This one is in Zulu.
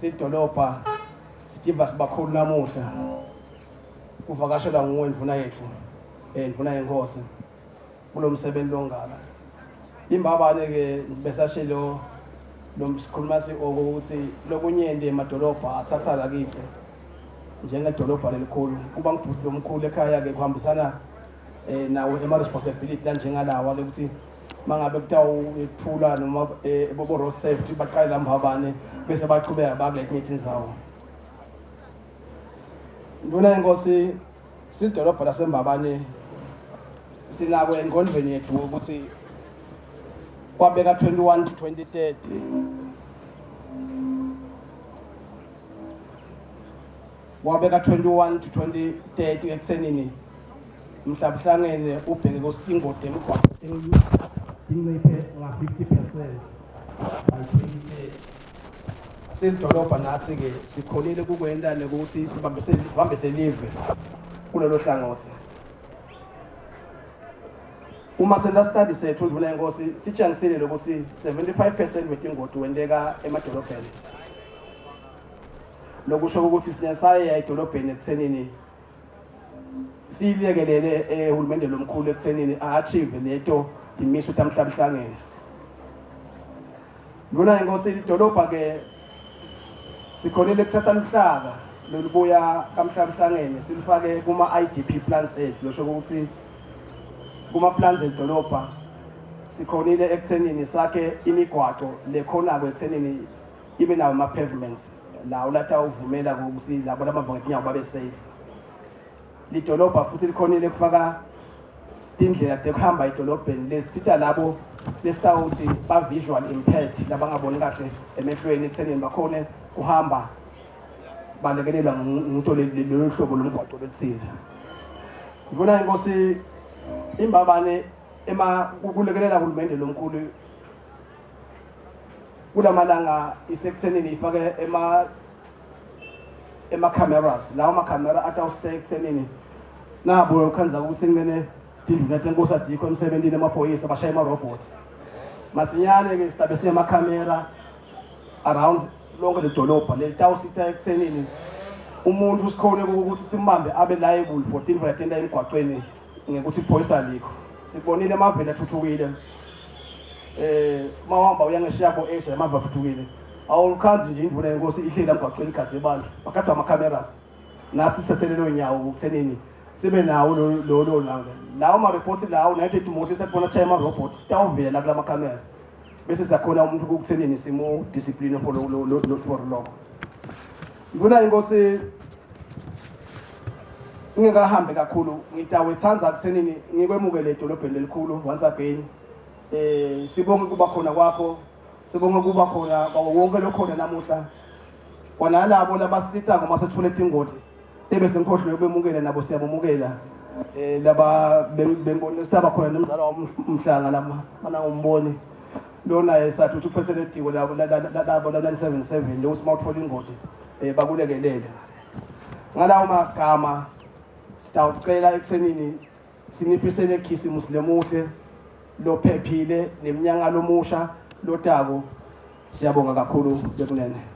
sidolobha sitiva sibakhulu namuhla kuvakashelwa nguwe ndvuna yethu ndvuna yenkosi kulo msebenzi longaka imbabane ke besashilo lo sikhuluma ukuthi lokunyende emadolobha athatha la kithi njengedolobha lelikhulu kuba ngibhuti lomkhulu ekhaya ke kuhambisana nawo responsibility la njengalawa ukuthi mangabe kutawuthula noma bobo road safety baqale la mbabane bese baqhubeka bakule meetings zawo nduna yenkosi sidolobha lasembabane sinako engqondweni yethu ukuthi kwabeka 21 to 2030 wabeka 21 to 2030 ekuthenini mhlabuhlangene ubheke kosingode emgwaqo ingciphe nga 50% by 2030 sidolobha nathi ke sikholile kukwentane ukuthi sibambise live kulelo hlangothi uma senda study sethu ndvuna yenkosi sitshengisile ukuthi 75% wetingoti wendeka emadolobheni lokusho ukuthi sinesaye edolobheni ekuthenini siyilekelele ehulumende lomkhulu ekuthenini a-achieve leto imiso tamhlabuhlangene ndvuna yenkosi idolobha ke sikhonile kuthatha luhlaka lolubuya kamhlabuhlangene silifake kuma-IDP plans ethu losho ukuthi kuma-plans edolobha sikhonile ekuthenini sakhe imigwaqo lekhonako ekuthenini ibe nawo ama-pavements lawo latawuvumela ukuthi labo lababongetinyawo babe safe lidolobha futhi likhonile kufaka tindlela tekuhamba edolobheni lesita labo lesitawuthi ba-visual impaired labangaboni kahle emehlweni ekuthenini bakhone kuhamba balekelelwa ngento lelo hlobo lomgwaqo loluthile ndvuna yenkosi imbabane kulekelela hulumende lomkhulu kulamalanga isekuthenini ifake ema-cameras lawo ma-camera atawustay ekuthenini nabo ukhanza ukuthi ngene tindlu tenkosi adikho emsebentini emaphoyisa bashaya amarobhothi masinyane-ke sitabe sinema-camera around lonke ledolobha letawusita ekuthenini umuntu sikhone ukuthi simbambe abe liable for tindlu latenda emgwaqweni ngekuthi iphoyisa alikho sibonile amaveni athuthukile mawahamba uya ngeshiyabo Asia amava athuthukile awukhanzi nje indvuna yenkosi ihlela emgwaqweni ikhathi abantu bakhathi ama-cameras nathi sithathelelo nyawo ukuthenini sibe nawo lo lawo ma-report lawo nayo imoto esakubona tshaya amarobhothi sitawuvela la kula ma-camera bese siyakhona umuntu ukuthenini simo-discipline for lokho ndvuna yenkosi ngingakahambe kakhulu ngitawethanza kuthenini ngikwemukele edolobheni lelikhulu once again sibonge kuba khona kwakho sibonge kuba khona kwawo wonke lokhona namuhla kwanalabo labasita ngoma sethule tingoti ebese ngikhohlwe bemukela nabo siyabomukela laba bembonile sitaba khona nomzalo wamhlanga lama mana umboni lona esathi uthi president diko labo la 977 lo smartphone ingoti bakulekelele ngalawo magama sitawucela ekuthenini sinifisele khisimusi lemuhle lophephile neminyaka lomusha lotako siyabonga kakhulu bekunene